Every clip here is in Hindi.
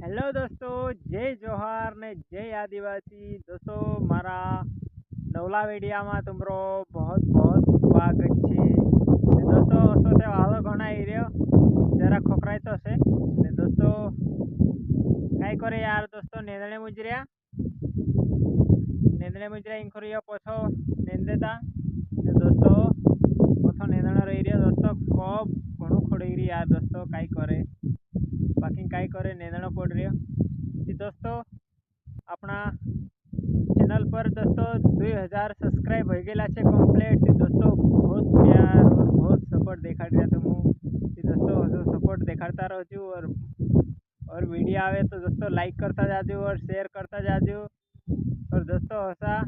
હેલો દોસ્તો, જય જોહાર ને જય આદિવાસી દોસ્તો, મારા નવલા વેડિયામાં તમારો बहुत बहुत સ્વાગત છે ને દોસ્તો અસો તે વાળો ઘણા એરિયો જરા ખોખરાય તો છે ને દોસ્તો કાંઈ કરે યાર દોસ્તો નેંદણે મુજર્યા ઇન્ખોરિયો પોછો નેંદેતા ને દોસ્તો પોછો નેંદણો રહી રહ્યો દોસ્તો ખૂબ ઘણું ખોડી રહી યાર દોસ્તો કાંઈ કરે बाकी काय करे नेदणो पड़ रहा कि दोस्तों अपना चैनल पर दोस्तों 2000 सब्सक्राइब हो गया है कम्प्लीट थी दोस्तों। बहुत प्यार और बहुत सपोर्ट देखा रहा तुम कि दोस्तों जो सपोर्ट दिखाता रहो और वीडियो आवे तो दोस्तों लाइक करता जाजो और शेयर करता जाजो। और दोस्तों ऐसा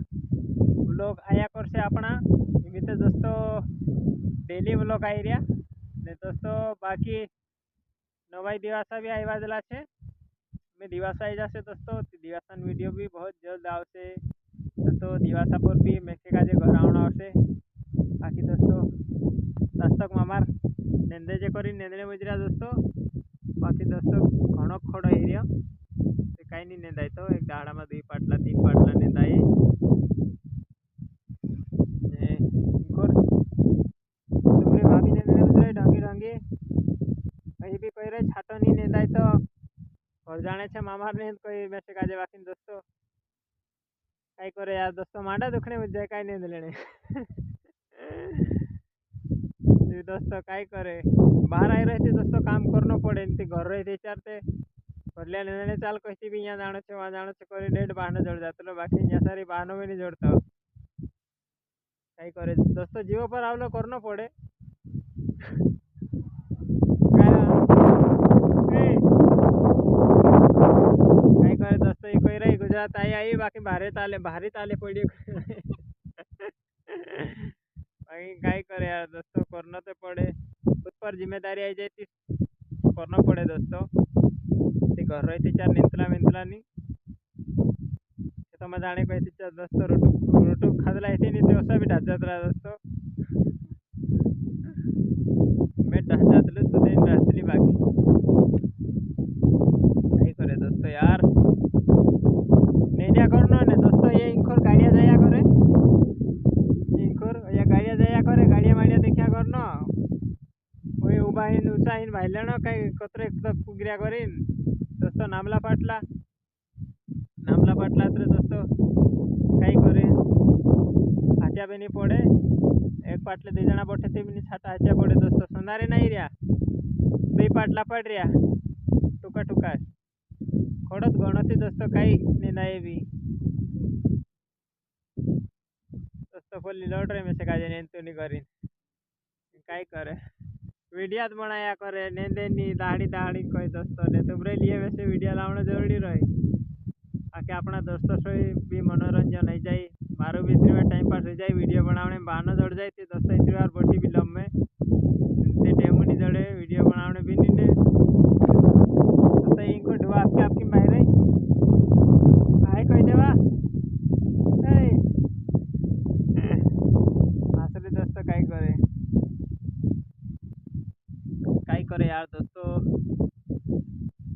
व्लॉग आया कर से अपना इमी तो दोस्तों डेली व्लॉग आई रहा ने दोस्तों बाकी नवाई दिवासा भी आवेला है मैं दिवासा आई जासे दोस्तों दिवासा वीडियो भी बहुत जल्द आवशे दोस्तों। दिवासा पर भी मेके काजे घर आवना आवशे बाकी दोस्तों दस्तक मामार नेंदे जे करी नेंदणे मुजरा दोस्तों। बाकी दोस्तों घणो खोड़ो एरिया कहीं नहीं नेंदाय तो एक दाड़ा में 2 पाटला 3 पाटला नेंदाय तुम्हारी भाभी नेंदणे मुजरा ढंगी ढंगी कहीं भी कोई रहे छाटो नहीं नेंदाय तो और जाने छे मामार ने कोई मैसे काजे बाकी दोस्तों काई करे यार दोस्तों मांडा दुखने मुझ जाए काई नेंद लेने दोस्तों काई करे बाहर आई रही थी दोस्तों काम करना पड़े इनती घर रही थी चारते भरलिया नेंदने चाल कहती भी यहाँ जानो छे वहाँ जानो छे कोई डेढ़ बहानो जोड़ जाते लो बाकी यहाँ सारी बहानो भी नहीं जोड़ता काई करे दोस्तों जीवो पर आवलो करना पड़े गुजरात आई बाकी भारी ताले पड़ी बाकी काई करे यार दोस्तों करना तो पड़े खुद पर जिम्मेदारी आई जाती करना पड़े दोस्तों। घर रही थी 4 निंतला मिंतला नहीं तो मैं जाने को चार दोस्तों रोटू खादला ऐसी नहीं तो भी ढाच जाता रहा दोस्तों मैं ढाच जातलू तो दिन ढाचली बाकी काई करे दोस्तों यार नेन्या करनो ने दोस्तों ये इंखोर गाड़िया जाया करे इंखोर या गाड़िया जाया करे गाड़िया माड़िया देखा करनो कोई उबा इन ऊंचा इन भाई लेनो कई कतरे तक पुगरिया करीन दोस्तों नामला पाटला तो दोस्तों कई करे हाचा भी नहीं पड़े एक पाटले 2 जना बैठे थे भी नहीं छाटा हाचा पड़े दोस्तों संदारे नहीं रहा 2 पाटला पड़ रहा टूका टूका खोड़त घणो थी दोस्तों कई निंदाए भी दोस्तों फुल्ली लौट रहे में से काजे नेंतु नहीं करी काई करे वीडियो बनाया करे नेंदे नहीं दाड़ी दाड़ी कोई दोस्तों ने तुम्हारे लिए वैसे वीडियो लावना जरूरी रहे बाकी अपना दोस्तों से भी मनोरंजन हो जाए मारो भी इतनी बार टाइम पास हो जाए वीडियो बनाने में बहाना जड़ जाए थी दोस्तों इतनी बार बैठी भी लम में टेम नहीं जड़े वीडियो बनाने भी नहीं ने दोस्तों इनको ढुआ आपकी मारे भाई कोई देवा असली दोस्तों काई करे यार दोस्तों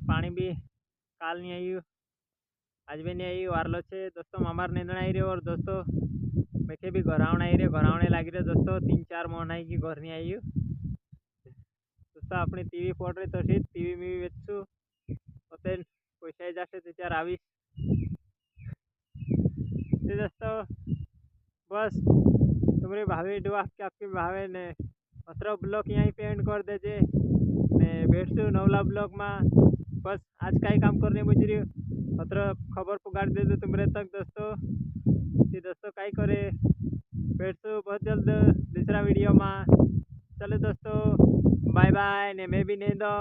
पानी भी काल नहीं आई आज भी नहीं आई वारलो छे दोस्तों मामार नेंदण आई रही और दोस्तों मेखे भी घरावण आई रही घरावणे लागी रहे दोस्तों 3-4 मोहन आई की घर नहीं आई दोस्तों अपनी टीवी पड़ रही तो टीवी में भी बेचू होते पैसा जाते तो 4 आवीश दोस्तों बस तुम्हारी भाभी डुआ आपकी भावे ने अतरो ब्लॉग यहीं पे एंड कर देजे ने बैठशू नवला ब्लॉग में बस आज कई काम करने मुझे अत्र खबर पुगाड़ दे दो तुम्हारे तक दोस्तों कि दोस्तों कई करे बैठशू बहुत जल्द दूसरा वीडियो में चलो दोस्तों बाय बाय ने मैं भी नहीं दो।